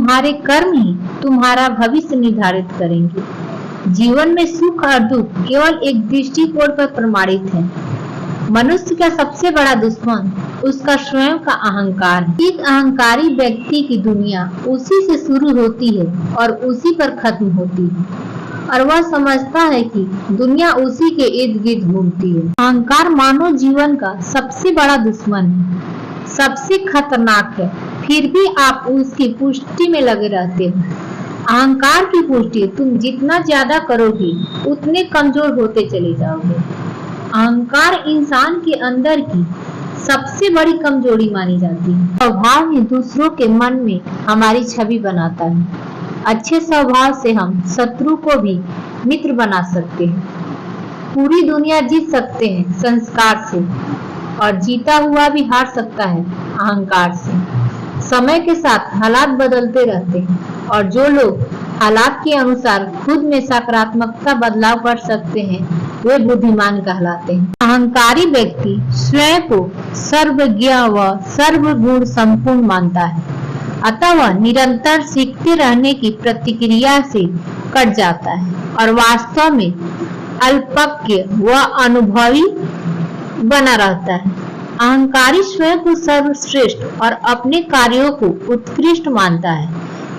तुम्हारे कर्म ही तुम्हारा भविष्य निर्धारित करेंगे। जीवन में सुख और दुख केवल एक दृष्टिकोण पर प्रमाणित है। मनुष्य का सबसे बड़ा दुश्मन उसका स्वयं का अहंकार है। एक अहंकारी व्यक्ति की दुनिया उसी से शुरू होती है और उसी पर खत्म होती है, और वह समझता है कि दुनिया उसी के इर्द गिर्द घूमती है। अहंकार मानव जीवन का सबसे बड़ा दुश्मन है, सबसे खतरनाक है, फिर भी आप उसकी पुष्टि में लगे रहते हो। अहंकार की पुष्टि तुम जितना ज्यादा करोगे उतने कमजोर होते चले जाओगे। अहंकार इंसान के अंदर की सबसे बड़ी कमजोरी मानी जाती है। स्वभाव ही दूसरों के मन में हमारी छवि बनाता है। अच्छे स्वभाव से हम शत्रु को भी मित्र बना सकते हैं। पूरी दुनिया जीत सकते हैं संस्कार से, और जीता हुआ भी हार सकता है अहंकार से। समय के साथ हालात बदलते रहते हैं, और जो लोग हालात के अनुसार खुद में सकारात्मकता बदलाव कर सकते हैं वे बुद्धिमान कहलाते हैं। अहंकारी व्यक्ति स्वयं को सर्वज्ञ व सर्वगुण संपूर्ण मानता है, अतः वह निरंतर सीखते रहने की प्रतिक्रिया से कट जाता है और वास्तव में अल्पज्ञ व अनुभवी बना रहता है। अहंकारी स्वयं को सर्वश्रेष्ठ और अपने कार्यों को उत्कृष्ट मानता है,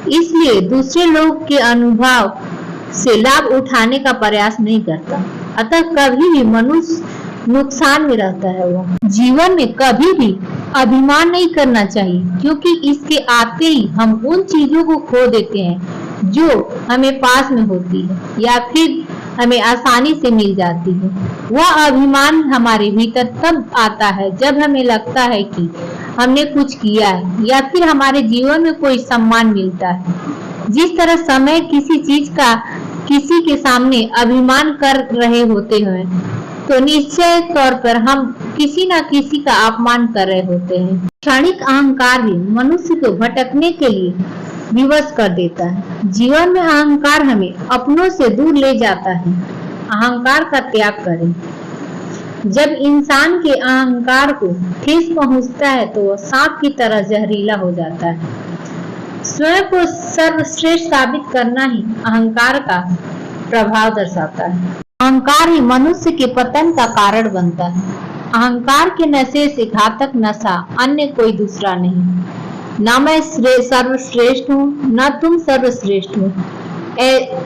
इसलिए दूसरे लोग के अनुभव से लाभ उठाने का प्रयास नहीं करता। अतः कभी भी मनुष्य नुकसान में रहता है। वो जीवन में कभी भी अभिमान नहीं करना चाहिए, क्योंकि इसके आते ही हम उन चीजों को खो देते हैं जो हमें पास में होती है या फिर हमें आसानी से मिल जाती है। वह अभिमान हमारे भीतर तब आता है जब हमें लगता है कि हमने कुछ किया है या फिर हमारे जीवन में कोई सम्मान मिलता है। जिस तरह समय किसी चीज का किसी के सामने अभिमान कर रहे होते हैं, तो निश्चय तौर पर हम किसी न किसी का अपमान कर रहे होते हैं। क्षणिक अहंकार भी मनुष्य को भटकने के लिए विवश कर देता है। जीवन में अहंकार हमें अपनों से दूर ले जाता है। अहंकार का त्याग करें। जब इंसान के अहंकार को ठेस पहुंचता है तो वह सांप की तरह जहरीला हो जाता है। स्वयं को सर्वश्रेष्ठ साबित करना ही अहंकार का प्रभाव दर्शाता है। अहंकार ही मनुष्य के पतन का कारण बनता है। अहंकार के नशे से घातक नशा अन्य कोई दूसरा नहीं। न मैं सर्वश्रेष्ठ हूँ, न तुम सर्वश्रेष्ठ हो,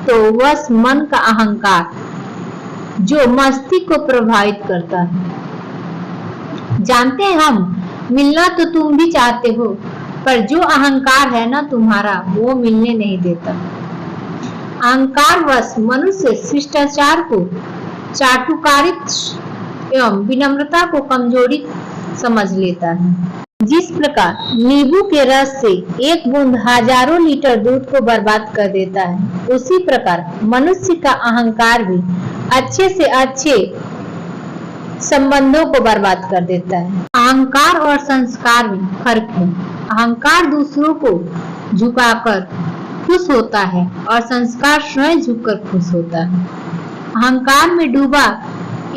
तो बस मन का अहंकार जो मस्तिष्क को प्रभावित करता है। जानते हैं हम मिलना तो तुम भी चाहते हो, पर जो अहंकार है ना तुम्हारा, वो मिलने नहीं देता। अहंकार वश मनुष्य शिष्टाचार को चाटुकारिता एवं विनम्रता को कमजोरी समझ लेता है। जिस प्रकार नींबू के रस से एक बूंद हजारों लीटर दूध को बर्बाद कर देता है, उसी प्रकार मनुष्य का अहंकार भी अच्छे से अच्छे संबंधों को बर्बाद कर देता है। अहंकार और संस्कार में फर्क है। अहंकार दूसरों को झुकाकर खुश होता है और संस्कार स्वयं झुककर खुश होता है। अहंकार में डूबा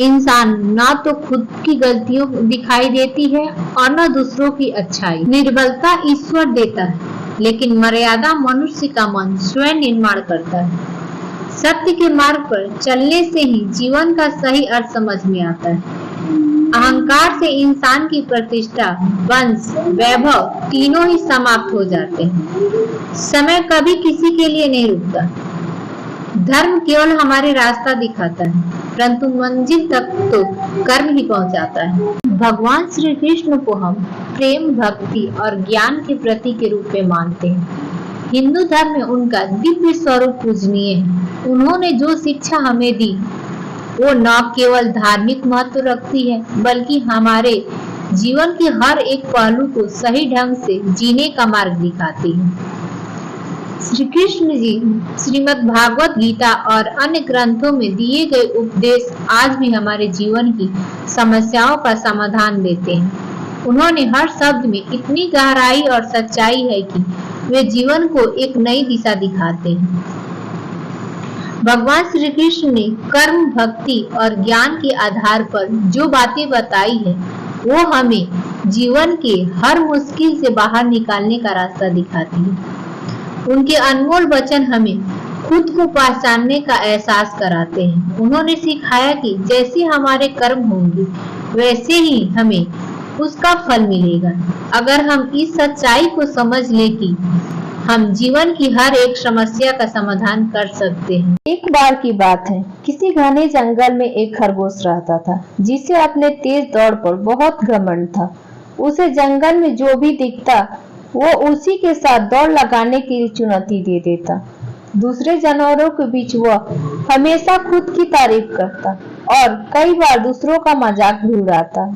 इंसान न तो खुद की गलतियों दिखाई देती है और न दूसरों की अच्छाई। निर्बलता ईश्वर देता है, लेकिन मर्यादा मनुष्य का मन स्वयं निर्माण करता है। सत्य के मार्ग पर चलने से ही जीवन का सही अर्थ समझ में आता है। अहंकार से इंसान की प्रतिष्ठा, वंश, वैभव तीनों ही समाप्त हो जाते हैं। समय कभी किसी के लिए नहीं रुकता। धर्म केवल हमारे रास्ता दिखाता है, परंतु मंजिल तक तो कर्म ही पहुंचाता है। भगवान श्री कृष्ण को हम प्रेम, भक्ति और ज्ञान के प्रतीक के रूप में मानते हैं। हिंदू धर्म में उनका दिव्य स्वरूप पूजनीय है। उन्होंने जो शिक्षा हमें दी वो न केवल धार्मिक महत्व रखती है, बल्कि हमारे जीवन के हर एक पहलू को सही ढंग से जीने का मार्ग दिखाती है। श्री कृष्ण जी श्रीमद् भागवत गीता और अन्य ग्रंथों में दिए गए उपदेश आज भी हमारे जीवन की समस्याओं का समाधान देते हैं। उन्होंने हर शब्द में इतनी गहराई और सच्चाई है कि वे जीवन को एक नई दिशा दिखाते हैं। भगवान श्री कृष्ण ने कर्म, भक्ति और ज्ञान के आधार पर जो बातें बताई है, वो हमें जीवन के हर मुश्किल से बाहर निकालने का रास्ता दिखाती है। उनके अनमोल वचन हमें खुद को पहचानने का एहसास कराते हैं। उन्होंने सिखाया कि जैसे हमारे कर्म होंगे वैसे ही हमें उसका फल मिलेगा। अगर हम इस सच्चाई को समझ लें कि हम जीवन की हर एक समस्या का समाधान कर सकते हैं। एक बार की बात है, किसी घने जंगल में एक खरगोश रहता था जिसे अपने तेज दौड़ पर बहुत घमंड था। उसे जंगल में जो भी दिखता वो उसी के साथ दौड़ लगाने की चुनौती दे देता। दूसरे जानवरों के बीच वह हमेशा खुद की तारीफ करता और कई बार दूसरों का मजाक भी उड़ाता।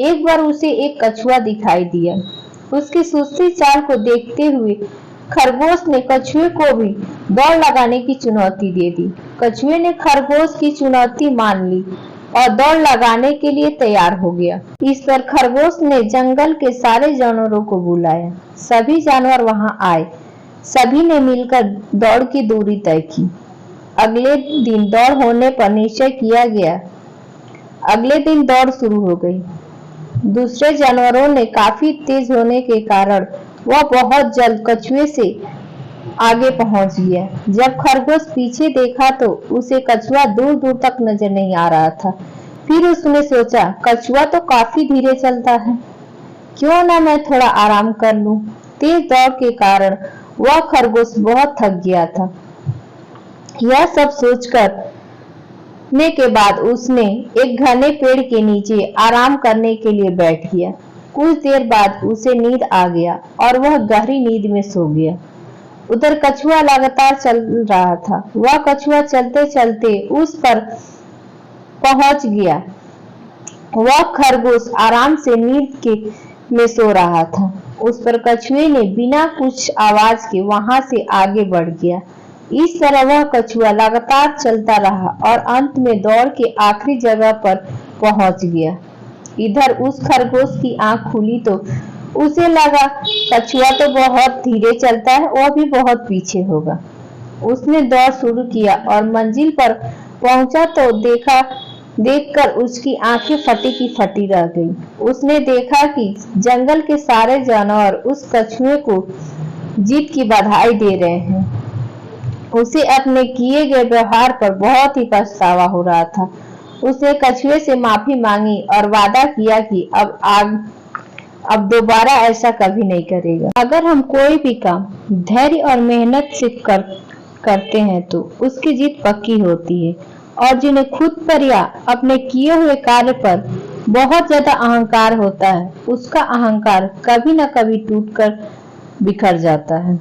एक बार उसे एक कछुआ दिखाई दिया। उसकी सुस्ती चाल को देखते हुए खरगोश ने कछुए को भी दौड़ लगाने की चुनौती दे दी। कछुए ने खरगोश की चुनौती मान ली और दौड़ लगाने के लिए तैयार हो गया। इस पर खरगोश ने जंगल के सारे जानवरों को बुलाया। सभी जानवर वहां आए। सभी ने मिलकर दौड़ की दूरी तय की। अगले दिन दौड़ होने पर निश्चय किया गया। अगले दिन दौड़ शुरू हो गई। दूसरे जानवरों ने काफी तेज होने के कारण वह बहुत जल्द कछुए से आगे पहुंच गया। जब खरगोश पीछे देखा तो उसे कछुआ दूर दूर तक नजर नहीं आ रहा था। फिर उसने सोचा, कछुआ तो काफी धीरे चलता है, क्यों ना मैं थोड़ा आराम कर लूं। तेज दौड़ के कारण वह खरगोश बहुत थक गया था। यह सब सोचने के बाद उसने एक घने पेड़ के नीचे आराम करने के लिए बैठ गया। कुछ देर बाद उसे नींद आ गया और वह गहरी नींद में सो गया। उधर कछुआ लगातार चल रहा था। वह कछुआ चलते चलते उस पर पहुंच गया। वह खरगोश आराम से नींद में सो रहा था। उस पर कछुए ने बिना कुछ आवाज के वहां से आगे बढ़ गया। इस तरह वह कछुआ लगातार चलता रहा और अंत में दौड़ के आखिरी जगह पर पहुंच गया। इधर उस खरगोश की आंख खुली तो उसे लगा कछुआ तो बहुत धीरे चलता है, वह भी बहुत पीछे होगा। उसने दौड़ शुरू किया और मंजिल पर पहुंचा तो देखकर उसकी आंखें फटी की फटी रह गई। उसने देखा कि जंगल के सारे जानवर उस कछुए को जीत की बधाई दे रहे हैं। उसे अपने किए गए व्यवहार पर बहुत ही पछतावा हो रहा था। उसने कछुए से माफी मांगी और वादा किया कि अब दोबारा ऐसा कभी नहीं करेगा। अगर हम कोई भी काम धैर्य और मेहनत से करते हैं तो उसकी जीत पक्की होती है, और जिन्हें खुद पर या अपने किए हुए कार्य पर बहुत ज्यादा अहंकार होता है, उसका अहंकार कभी न कभी टूटकर बिखर जाता है।